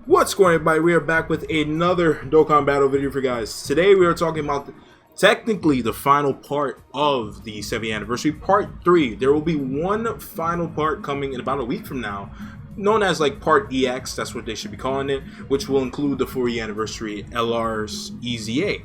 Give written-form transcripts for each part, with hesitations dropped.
What's going on, everybody? We are back with another Dokkan battle video for you guys. Today we are talking about technically the final part of the 70th anniversary, part 3. There will be one final part coming in about a week from now, known as like part EX, that's what they should be calling it, which will include the 4th anniversary LR's EZA.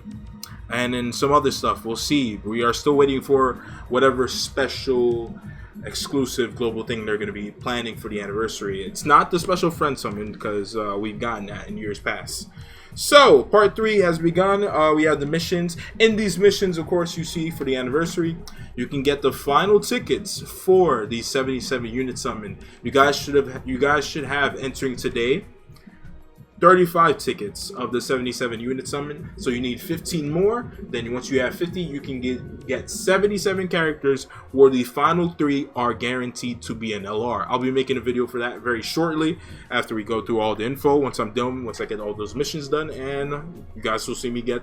And then some other stuff, we'll see. We are still waiting for whatever special exclusive global thing they're going to be planning for the anniversary. It's not the special friend summon because we've gotten that in years past. So part 3 has begun. We have the missions. In these missions, of course, you see for the anniversary, you can get the final tickets for the 77 unit summon. You guys should have entering today 35 tickets of the 77 unit summon, so you need 15 more. Then once you have 50, you can get 77 characters where the final 3 are guaranteed to be an LR. I'll be making a video for that very shortly after we go through all the info. Once I'm done, once I get all those missions done, and you guys will see me get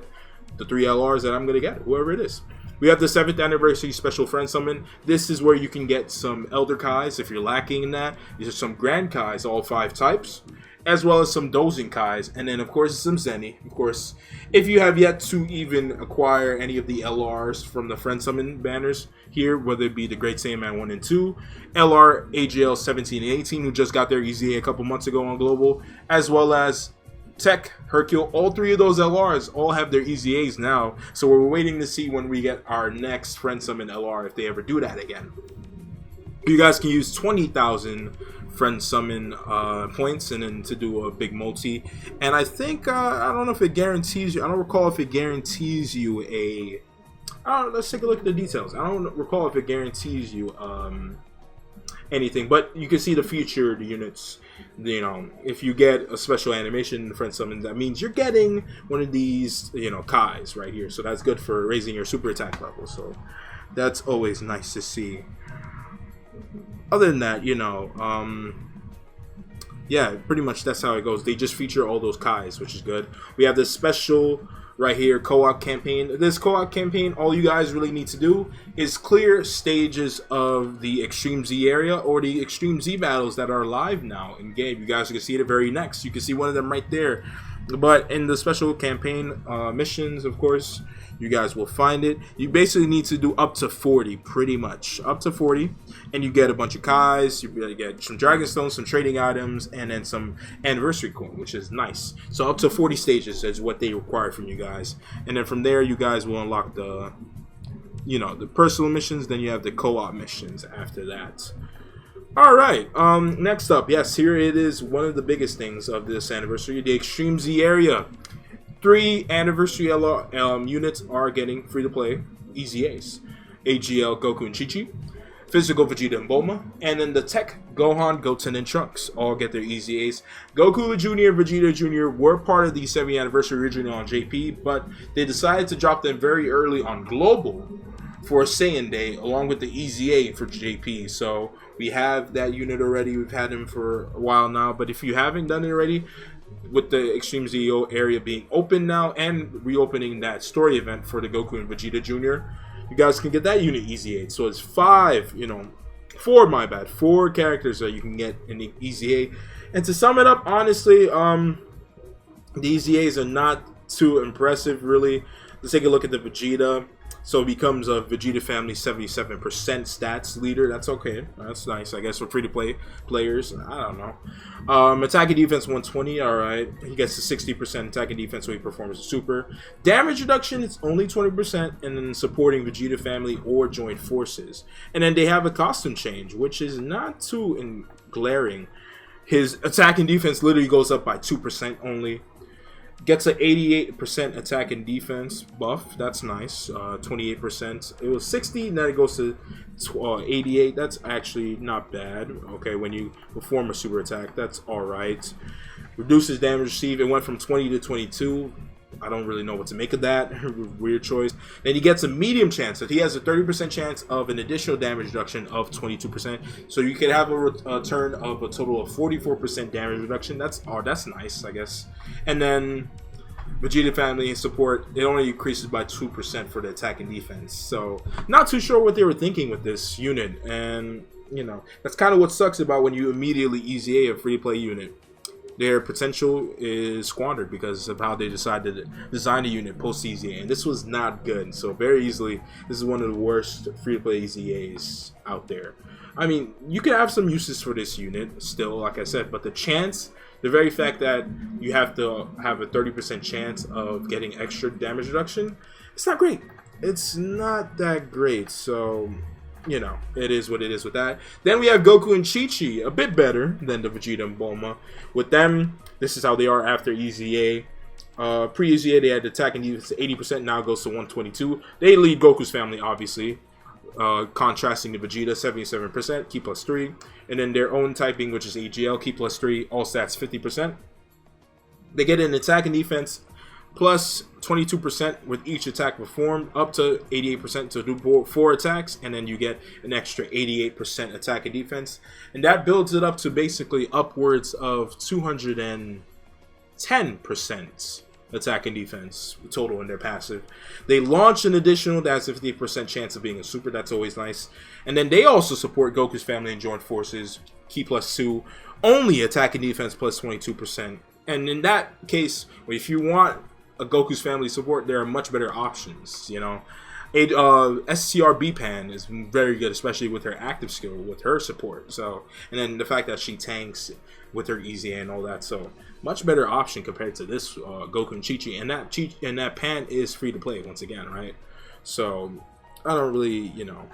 the 3 LRs that I'm gonna get, whoever it is. We have the 7th anniversary special friend summon. This is where you can get some Elder Kais if you're lacking in that. These are some Grand Kais, all 5 types, as well as some Dozing Kais, and then of course some Zenny. Of course, if you have yet to even acquire any of the LRs from the friend summon banners here, whether it be the Great Saiyaman 1 and 2, LR AGL 17 and 18, who just got their EZA a couple months ago on Global, as well as Tech, Hercule, all 3 of those LRs all have their EZAs now, so we're waiting to see when we get our next friend summon LR, if they ever do that again. You guys can use 20,000 friend summon points and then to do a big multi, and I think I don't know if it guarantees you, I don't recall if it guarantees you a let's take a look at the details. I don't recall if it guarantees you anything, but you can see the featured units. You know, if you get a special animation friend summon, that means you're getting one of these, you know, Kais right here, so that's good for raising your super attack level, so that's always nice to see. Other than that, you know, yeah, pretty much that's how it goes. They just feature all those Kais, which is good. We have this special right here, co-op campaign. This co-op campaign, all you guys really need to do is clear stages of the Extreme Z area or the Extreme Z battles that are live now in game. You guys can see the very next. You can see one of them right there. But in the special campaign missions, of course, you guys will find it. You basically need to do up to 40, pretty much. Up to 40, and you get a bunch of Kais, you get some Dragon Stones, some trading items, and then some Anniversary Coin, which is nice. So up to 40 stages is what they require from you guys. And then from there, you guys will unlock the, you know, the personal missions, then you have the co-op missions after that. Alright, next up, yes, here it is, one of the biggest things of this anniversary, the Extreme Z area. 3 anniversary LR units are getting free-to-play EZAs. AGL, Goku and Chichi, Physical Vegeta and Bulma, and then the Tech, Gohan, Goten, and Trunks all get their EZAs. Goku Jr. and Vegeta Jr. were part of the 70th anniversary originally on JP, but they decided to drop them very early on Global for a Saiyan Day, along with the EZA for JP. So we have that unit already. We've had him for a while now, but if you haven't done it already, with the Extreme ZO area being open now and reopening that story event for the Goku and Vegeta Jr., you guys can get that unit EZA. So it's 4 characters that you can get in the EZA. And to sum it up, honestly, the EZAs are not too impressive, really. Let's take a look at the Vegeta. So it becomes a Vegeta family 77% stats leader. That's okay. That's nice, I guess, for free-to-play players. I don't know. Attack and defense 120. All right. He gets a 60% attack and defense when he performs a super. Damage reduction is only 20%, and then supporting Vegeta family or joint forces. And then they have a costume change, which is not too glaring. His attack and defense literally goes up by 2% only. Gets an 88% attack and defense buff. That's nice. 28%. It was 60, now it goes to 88. That's actually not bad. Okay, when you perform a super attack, that's alright. Reduces damage received. It went from 20 to 22. I don't really know what to make of that. Weird choice. Then he gets a medium chance. So he has a 30% chance of an additional damage reduction of 22%. So you could have a turn of a total of 44% damage reduction. That's nice, I guess. And then Vegeta family support, it only increases by 2% for the attack and defense. So not too sure what they were thinking with this unit. And you know, that's kind of what sucks about when you immediately EZA a free play unit. their potential is squandered because of how they decided to design the unit post EZA, and this was not good. So very easily, this is one of the worst free-to-play EZAs out there. I mean, you can have some uses for this unit still, like I said, but the chance, the very fact that you have to have a 30% chance of getting extra damage reduction, it's not great. It's not that great, so you know, it is what it is with that. Then we have Goku and Chichi, a bit better than the Vegeta and Bulma. With them, this is how they are after EZA. Pre-EZA, they had attack and defense to 80%, now it goes to 122. They lead Goku's family, obviously. Contrasting to Vegeta, 77%, Ki plus 3. And then their own typing, which is AGL, Ki plus 3, all stats 50%. They get an attack and defense plus 22% with each attack performed, up to 88% to do 4 attacks, and then you get an extra 88% attack and defense. And that builds it up to basically upwards of 210% attack and defense total in their passive. They launch an additional that's a 50% chance of being a super. That's always nice. And then they also support Goku's family and joint forces, Ki plus 2, only attack and defense plus 22%. And in that case, if you want a Goku's family support, there are much better options, you know. STR Pan is very good, especially with her active skill, with her support. So, and then the fact that she tanks with her EZA and all that, so much better option compared to this Goku and Chichi. And that Pan is free to play once again, right? So I don't really, you know,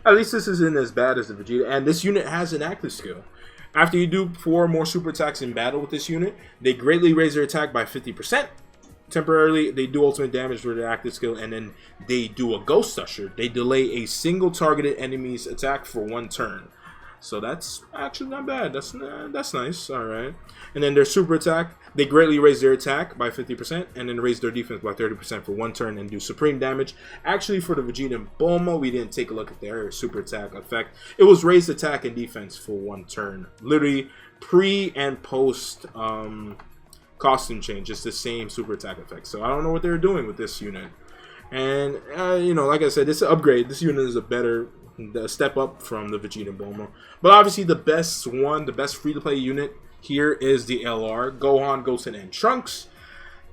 at least this isn't as bad as the Vegeta. And this unit has an active skill. After you do 4 more super attacks in battle with this unit, they greatly raise their attack by 50%. Temporarily, they do ultimate damage with their active skill, and then they do a Ghost Usher. They delay a single targeted enemy's attack for 1 turn. So that's actually not bad. That's nice. All right. And then their super attack, they greatly raise their attack by 50%, and then raise their defense by 30% for 1 turn and do supreme damage. Actually, for the Vegeta and Bulma, we didn't take a look at their super attack effect. It was raised attack and defense for 1 turn. Literally pre and post costume change, it's the same super attack effect. So I don't know what they're doing with this unit. And you know, like I said, this upgrade, this unit is a step up from the Vegeta and Bulma. But obviously the best free-to-play unit here is the LR, Gohan, Goten, and Trunks.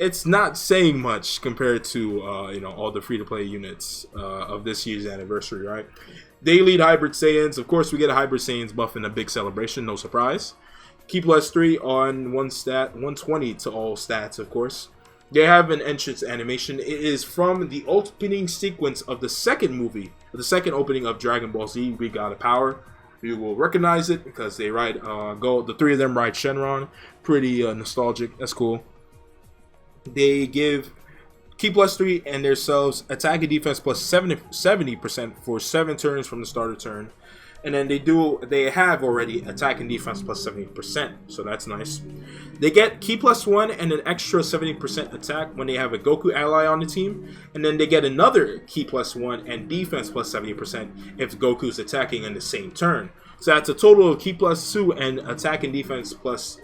It's not saying much compared to you know, all the free-to-play units of this year's anniversary, right? They lead Hybrid Saiyans. Of course, we get a Hybrid Saiyans buff in a big celebration, no surprise. Ki plus 3 on 1 stat, 120 to all stats, of course. They have an entrance animation. It is from the opening sequence of the second movie, the second opening of Dragon Ball Z, Vegata Power. You will recognize it because they ride, the 3 of them ride Shenron. Pretty nostalgic. That's cool. They give Ki plus 3 and themselves attack and defense plus 70% for 7 turns from the starter turn. And then they have already attack and defense plus 70%, so that's nice. They get Ki plus 1 and an extra 70% attack when they have a Goku ally on the team. And then they get another Ki plus 1 and defense plus 70% if Goku's attacking in the same turn. So that's a total of Ki plus 2 and attack and defense plus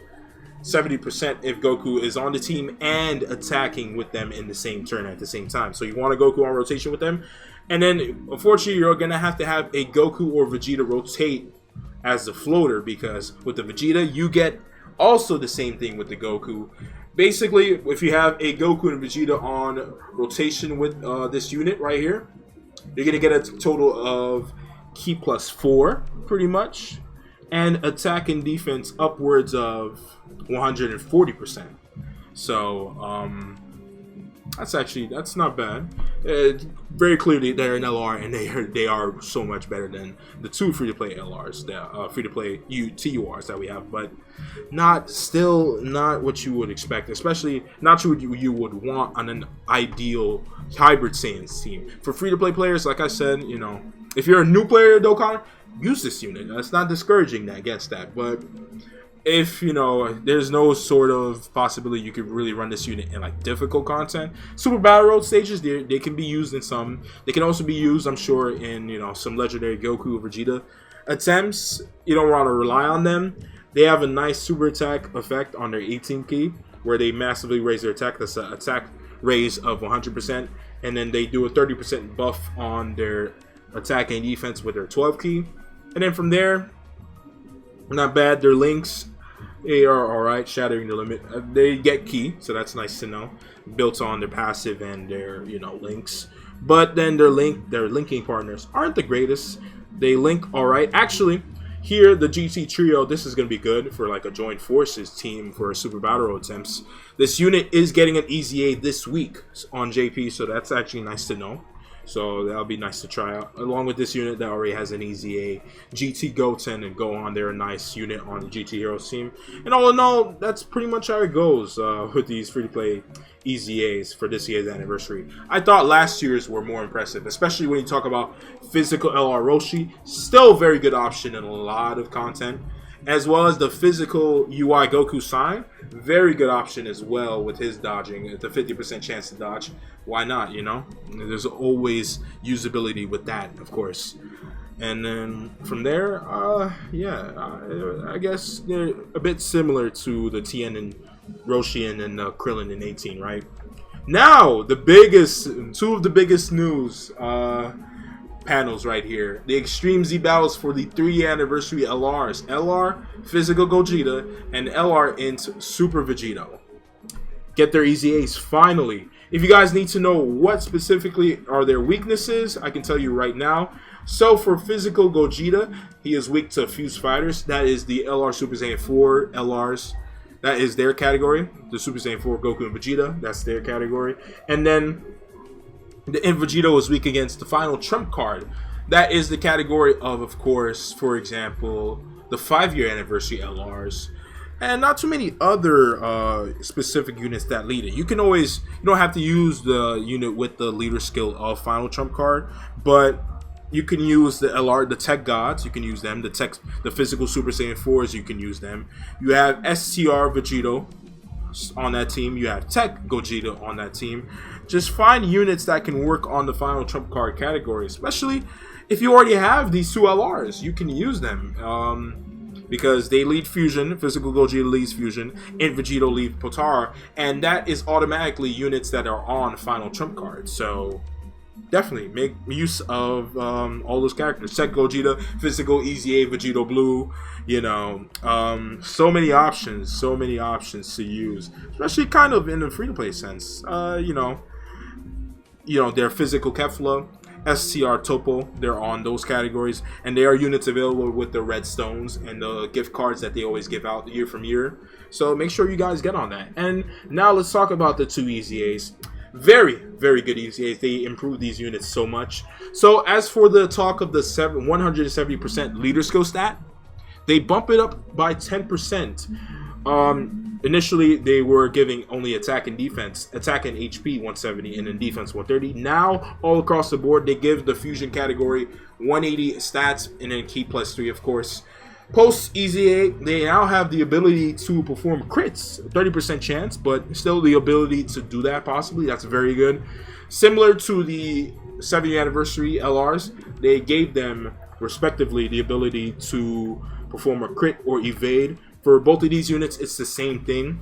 70% if Goku is on the team and attacking with them in the same turn at the same time. So you want a Goku on rotation with them. And then, unfortunately, you're going to have a Goku or Vegeta rotate as the floater, because with the Vegeta, you get also the same thing with the Goku. Basically, if you have a Goku and Vegeta on rotation with this unit right here, you're going to get a total of Ki plus 4, pretty much, and attack and defense upwards of 140%. So, that's not bad. Very clearly they're an LR, and they are so much better than the 2 free-to-play LRs, the free-to-play TURs that we have, but still not what you would expect, especially not what you would want on an ideal Hybrid Saiyans team. For free-to-play players, like I said, you know, if you're a new player to Dokkan, use this unit. It's not discouraging against that, but if, you know, there's no sort of possibility you could really run this unit in like difficult content, Super Battle Road stages, they can be used in some. They can also be used, I'm sure, in, you know, some legendary Goku or Vegeta attempts. You don't want to rely on them. They have a nice super attack effect on their 18 key, where they massively raise their attack. That's an attack raise of 100%, and then they do a 30% buff on their attack and defense with their 12 key. And then from there, not bad. Their links, They are alright, shattering the limit. They get key, so that's nice to know. Built on their passive and their, you know, links. But then their linking partners aren't the greatest. They link alright. Actually, here the GT trio, this is gonna be good for like a joint forces team for super battle road attempts. This unit is getting an EZA this week on JP, so that's actually nice to know. So that'll be nice to try out. Along with this unit that already has an EZA, GT Goten and go on there, a nice unit on the GT Heroes team. And all in all, that's pretty much how it goes with these free-to-play EZAs for this year's anniversary. I thought last year's were more impressive, especially when you talk about physical LR Roshi. Still a very good option in a lot of content. As well as the physical UI Goku Sign. Very good option as well with his dodging. It's a 50% chance to dodge. Why not, you know? There's always usability with that, of course. And then from there, yeah, I guess they're a bit similar to the Tien and Roshi and Krillin in 18, right? Now, the biggest, two of the biggest news panels right here. The Extreme Z battles for the 3-year anniversary LRs. LR Physical Gogeta and LR Int Super Vegeta get their EZAs finally. If you guys need to know what specifically are their weaknesses, I can tell you right now. So for Physical Gogeta, he is weak to Fuse Fighters. That is the LR Super Saiyan 4 LRs. That is their category. The Super Saiyan 4 Goku and Vegeta, that's their category. And then the Int Vegeta was weak against the final trump card. That is the category of course, for example, the 5-year anniversary LRs. And not too many other specific units that lead it. You can always, you don't have to use the unit with the leader skill of final trump card, but you can use the LR, the Tech Gods, you can use them. The Physical Super Saiyan 4s, you can use them. You have STR Vegito on that team. You have Tech Gogeta on that team. Just find units that can work on the final trump card category, especially if you already have these two LRs. You can use them because they lead fusion. Physical Gogeta leads fusion, and Vegito leads Potara, and that is automatically units that are on final trump cards. So definitely make use of all those characters. Tech Gogeta, Physical EZA, Vegito Blue, you know, so many options to use, especially kind of in the free-to-play sense. You know, their Physical Kefla, STR Topo, they're on those categories, and they are units available with the red stones and the gift cards that they always give out year from year. So make sure you guys get on that. And now let's talk about the two EZAs. Very, very good EZAs. They improve these units so much. So as for the talk of the 170% leader skill stat, they bump it up by 10%. Initially, they were giving only attack and defense, attack and HP 170, and then defense 130. Now, all across the board, they give the fusion category 180 stats, and then key +3, of course. Post EZA, they now have the ability to perform crits, 30% chance, but still the ability to do that possibly. That's very good. Similar to the 7th anniversary LRs, they gave them respectively the ability to perform a crit or evade. For both of these units, it's the same thing.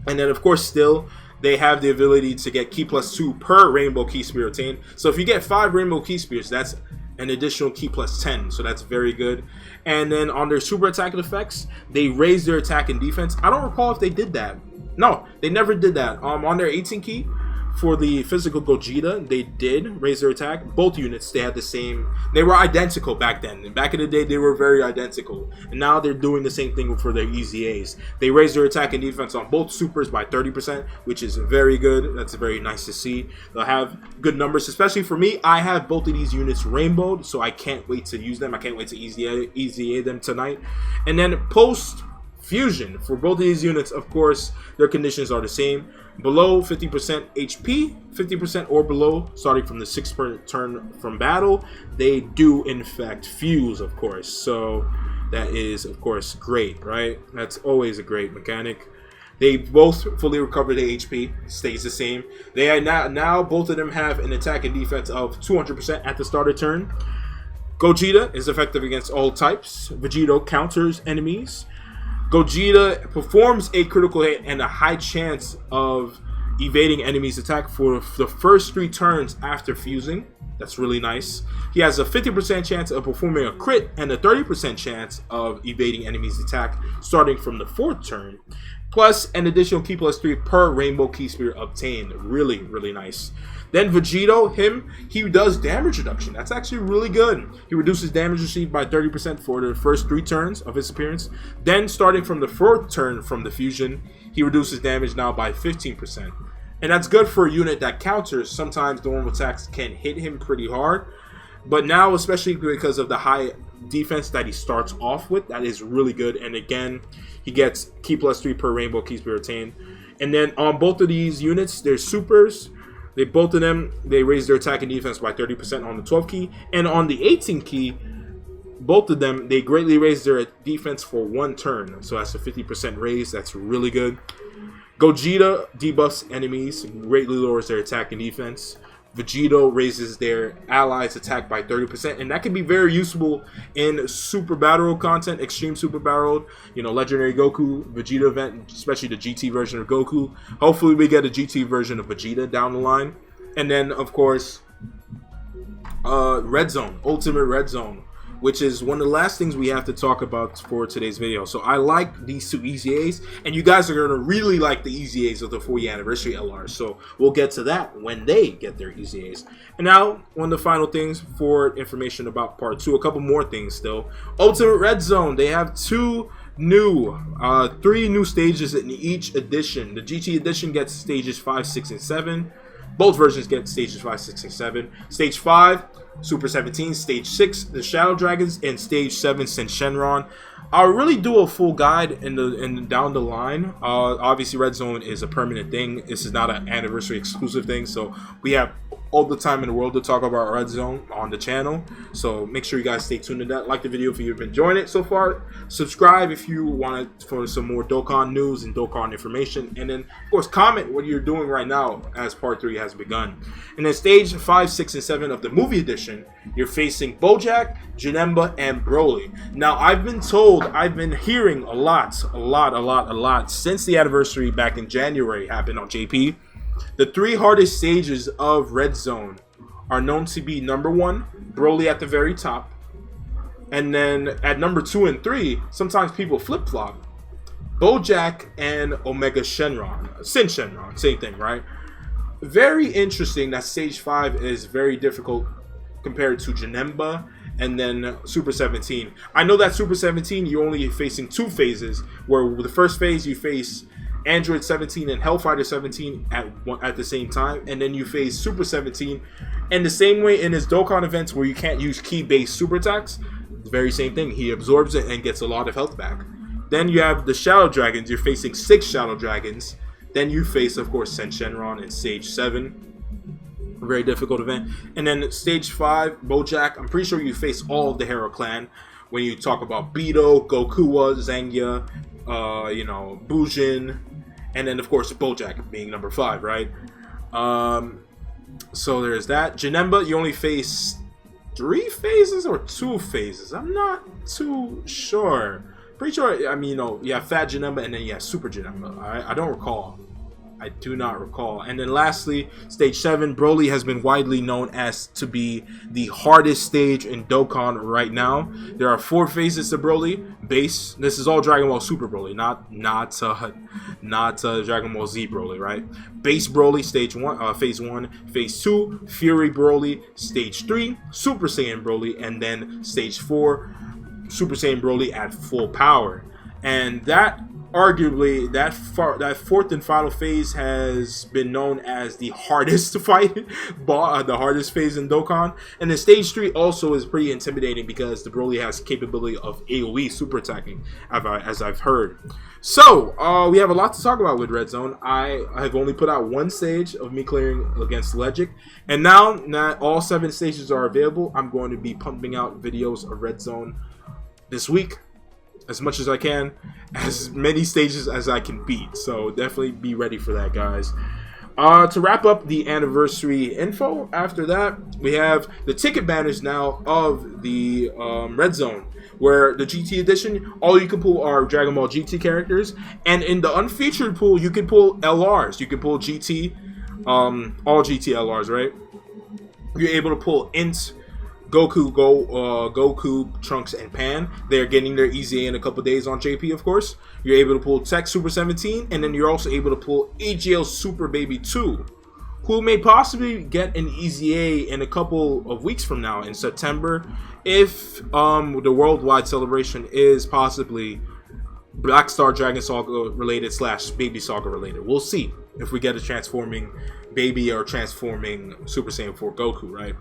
And then, of course, still, they have the ability to get key +2 per Rainbow Key Spear obtained. So if you get 5 Rainbow Key Spears, that's an additional key +10. So that's very good. And then on their super attack effects, they raise their attack and defense. I don't recall if they did that. No, they never did that. On their 18 key, for the Physical Gogeta, they did raise their attack. Both units, they had the same. They were identical back then. Back in the day, they were very identical. And now they're doing the same thing for their EZAs. They raised their attack and defense on both supers by 30%, which is very good. That's very nice to see. They'll have good numbers, especially for me. I have both of these units rainbowed, so I can't wait to use them. I can't wait to EZA them tonight. And then post fusion for both of these units, of course, their conditions are the same. Below 50% HP, 50% or below, starting from the 6th turn from battle, they do in fact fuse, of course. So that is, of course, great, right? That's always a great mechanic. They both fully recover their HP, stays the same. They are now both of them have an attack and defense of 200% at the start of turn. Gogeta is effective against all types. Vegito counters enemies. Gogeta performs a critical hit and a high chance of evading enemies' attack for the first 3 turns after fusing. That's really nice. He has a 50% chance of performing a crit and a 30% chance of evading enemies' attack starting from the 4th turn. Plus an additional key +3 per rainbow key spear obtained. Really, really nice. Then Vegeta, he does damage reduction. That's actually really good. He reduces damage received by 30% for the first 3 turns of his appearance. Then starting from the 4th turn from the fusion, he reduces damage now by 15%. And that's good for a unit that counters. Sometimes the normal attacks can hit him pretty hard. But now, especially because of the high defense that he starts off with, that is really good. And again, he gets key +3 per rainbow key spear obtained. And then on both of these units, there's supers. Both of them, they raise their attack and defense by 30% on the 12th key. And on the 18th key, both of them, they greatly raise their defense for 1 turn. So that's a 50% raise. That's really good. Gogeta debuffs enemies, greatly lowers their attack and defense. Vegeta raises their allies' attack by 30%, and that can be very useful in Super Battle Road content, Extreme Super Battle Road, you know, Legendary Goku, Vegeta event, especially the GT version of Goku. Hopefully we get a GT version of Vegeta down the line. And then, of course, Red Zone, Ultimate Red Zone, which is one of the last things we have to talk about for today's video. So I like these 2 EZAs, and you guys are going to really like the EZAs of the 4th anniversary LRs. So we'll get to that when they get their EZAs. And now, one of the final things for information about part 2, a couple more things still. Ultimate Red Zone, they have 3 new stages in each edition. The GT edition gets stages 5, 6, and 7. Both versions get stages 5, 6, and 7. Stage 5, Super 17, Stage 6, the Shadow Dragons, and Stage 7, Shenron. I'll really do a full guide down the line. Obviously, Red Zone is a permanent thing. This is not an anniversary exclusive thing, so we have all the time in the world to talk about Red Zone on the channel. So make sure you guys stay tuned to that. Like the video if you've been enjoying it so far. Subscribe if you want for some more Dokkan news and Dokkan information. And then, of course, comment what you're doing right now as part 3 has begun. And then stage 5, 6, and 7 of the movie edition, you're facing Bojack, Janemba, and Broly. Now, I've been hearing a lot since the anniversary back in January happened on JP. The 3 hardest stages of Red Zone are known to be number 1, Broly at the very top. And then at number 2 and 3, sometimes people flip-flop, Bojack and Omega Shenron. Shenron, same thing, right? Very interesting that stage 5 is very difficult compared to Janemba and then Super 17. I know that Super 17, you're only facing 2 phases, where the first phase you face Android 17 and Hellfighter 17 at the same time, and then you face Super 17 and the same way in his Dokkan events where you can't use key-based super attacks. The very same thing, he absorbs it and gets a lot of health back. Then you have the Shadow Dragons, you're facing 6 Shadow Dragons. Then you face, of course, Shenron in stage 7. A very difficult event. And then stage 5, Bojack, I'm pretty sure you face all of the Hero Clan. When you talk about Beto, Goku, Zangia, Bujin, and then of course Bojack being number 5, right? So there's that. Janemba, you only face 3 phases or 2 phases. I'm not too sure. Pretty sure. I mean, you have Fat Janemba and then you have Super Janemba. I don't recall. I do not recall. And then lastly, stage 7, Broly has been widely known as to be the hardest stage in Dokkan right now. There are 4 phases to Broly. Base. This is all Dragon Ball Super Broly, not Dragon Ball Z Broly, right? Base Broly, stage 1, phase 1, phase 2, Fury Broly, stage 3, Super Saiyan Broly, and then stage 4, Super Saiyan Broly at full power. And that arguably that 4th and final phase has been known as the hardest to fight, the hardest phase in Dokkan. And then stage 3 also is pretty intimidating because the Broly has capability of AoE super attacking, as I've heard. So we have a lot to talk about with Red Zone. I have only put out 1 stage of me clearing against Legic, and now that all 7 stages are available, I'm going to be pumping out videos of Red Zone this week, as much as I can, as many stages as I can beat. So definitely be ready for that, guys. To wrap up the anniversary info, after that, we have the ticket banners now of the Red Zone. Where the GT edition, all you can pull are Dragon Ball GT characters, and in the unfeatured pool, you can pull LRs. You can pull GT, all GT LRs, right? You're able to pull Int, Goku, Trunks, and Pan. They're getting their EZA in a couple days on JP, of course. You're able to pull Tech Super 17, and then you're also able to pull AGL Super Baby 2, who may possibly get an EZA in a couple of weeks from now in September, if the worldwide celebration is possibly Black Star Dragon Saga related / Baby Saga related. We'll see if we get a transforming Baby or transforming Super Saiyan 4 Goku, right?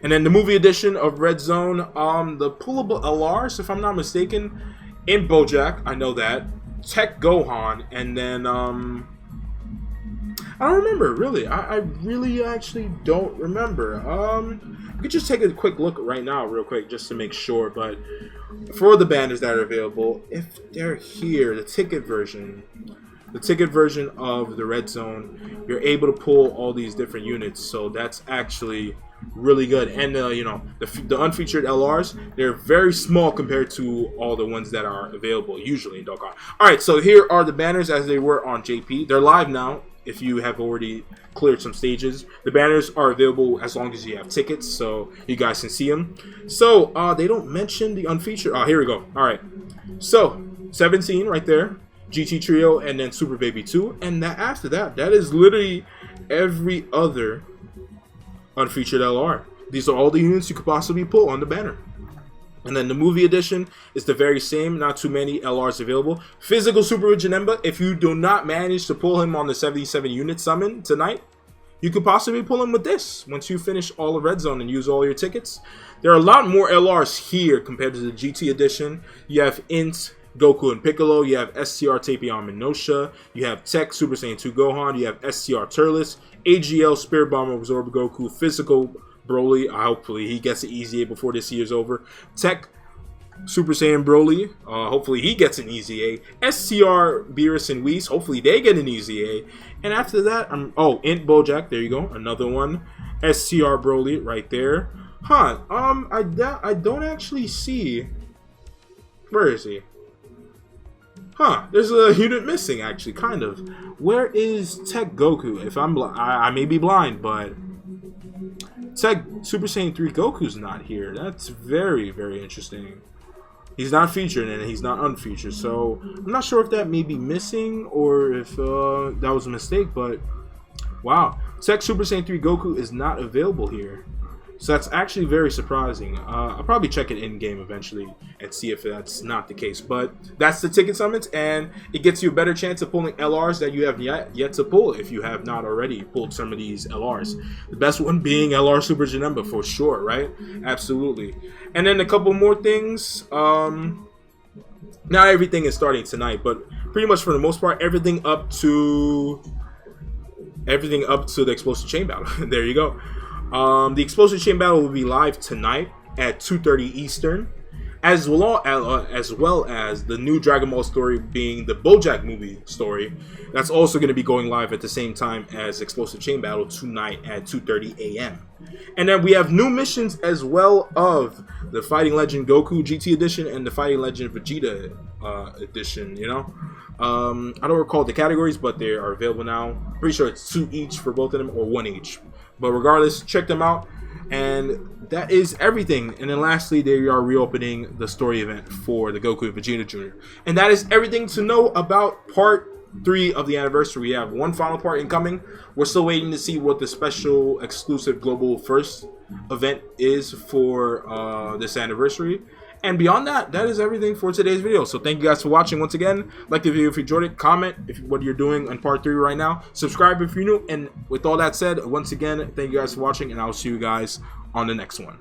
And then the movie edition of Red Zone, the pullable LRs, if I'm not mistaken, in BoJack, I know that, Tech Gohan, and then I don't remember, really. I really actually don't remember. We could just take a quick look right now, real quick, just to make sure. But for the banners that are available, if they're here, the ticket version of the Red Zone, you're able to pull all these different units. So that's actually really good. And you know, the unfeatured LRs, they're very small compared to all the ones that are available usually in Dokkan. All right, so here are the banners as they were on JP. They're live now. If you have already cleared some stages, the banners are available as long as you have tickets, so you guys can see them. So they don't mention the unfeatured. Oh, here we go. All right, so 17 right there, GT Trio, and then Super Baby 2, and after that is literally every other unfeatured LR. These are all the units you could possibly pull on the banner. And then the movie edition is the very same, not too many LRs available. Physical Super Janemba, if you do not manage to pull him on the 77 unit summon tonight, you could possibly pull him with this once you finish all of Red Zone and use all your tickets. There are a lot more LRs here compared to the GT edition. You have Int, Goku and Piccolo, you have STR Tapion Minosha, you have Tech Super Saiyan 2 Gohan, you have STR Turles, AGL Spirit Bomb Absorb Goku, Physical Broly, hopefully he gets an EZA before this year's over. Tech Super Saiyan Broly, hopefully he gets an EZA. STR Beerus and Whis, hopefully they get an EZA. And after that, Int BoJack, there you go, another one. STR Broly right there. I don't actually see. Where is he? There's a unit missing, actually, kind of. Where is Tech Goku? If I may be blind, but Tech Super Saiyan 3 Goku's not here. That's very, very interesting. He's not featured and he's not unfeatured, so I'm not sure if that may be missing or if that was a mistake, but wow. Tech Super Saiyan 3 Goku is not available here. So that's actually very surprising. I'll probably check it in-game eventually and see if that's not the case. But that's the ticket summons, and it gets you a better chance of pulling LRs that you have yet to pull if you have not already pulled some of these LRs. The best one being LR Super Janemba for sure, right? Absolutely. And then a couple more things. Not everything is starting tonight, but pretty much for the most part, everything up to the Explosive Chain Battle. There you go. The Explosive Chain Battle will be live tonight at 2:30 Eastern, as well as the new Dragon Ball story being the BoJack movie story. That's also going to be going live at the same time as Explosive Chain Battle tonight at 2:30 a.m. And then we have new missions as well of the Fighting Legend Goku GT Edition and the Fighting Legend Vegeta Edition, you know. I don't recall the categories, but they are available now. Pretty sure it's 2 each for both of them, or 1 each. But regardless, check them out. And that is everything. And then lastly, they are reopening the story event for the Goku and Vegeta Jr. And that is everything to know about part 3 of the anniversary. We have one final part incoming. We're still waiting to see what the special exclusive global first event is for this anniversary. And beyond that, that is everything for today's video. So thank you guys for watching once again. Like the video if you enjoyed it. Comment what you're doing on part 3 right now. Subscribe if you're new. And with all that said, once again, thank you guys for watching. And I'll see you guys on the next one.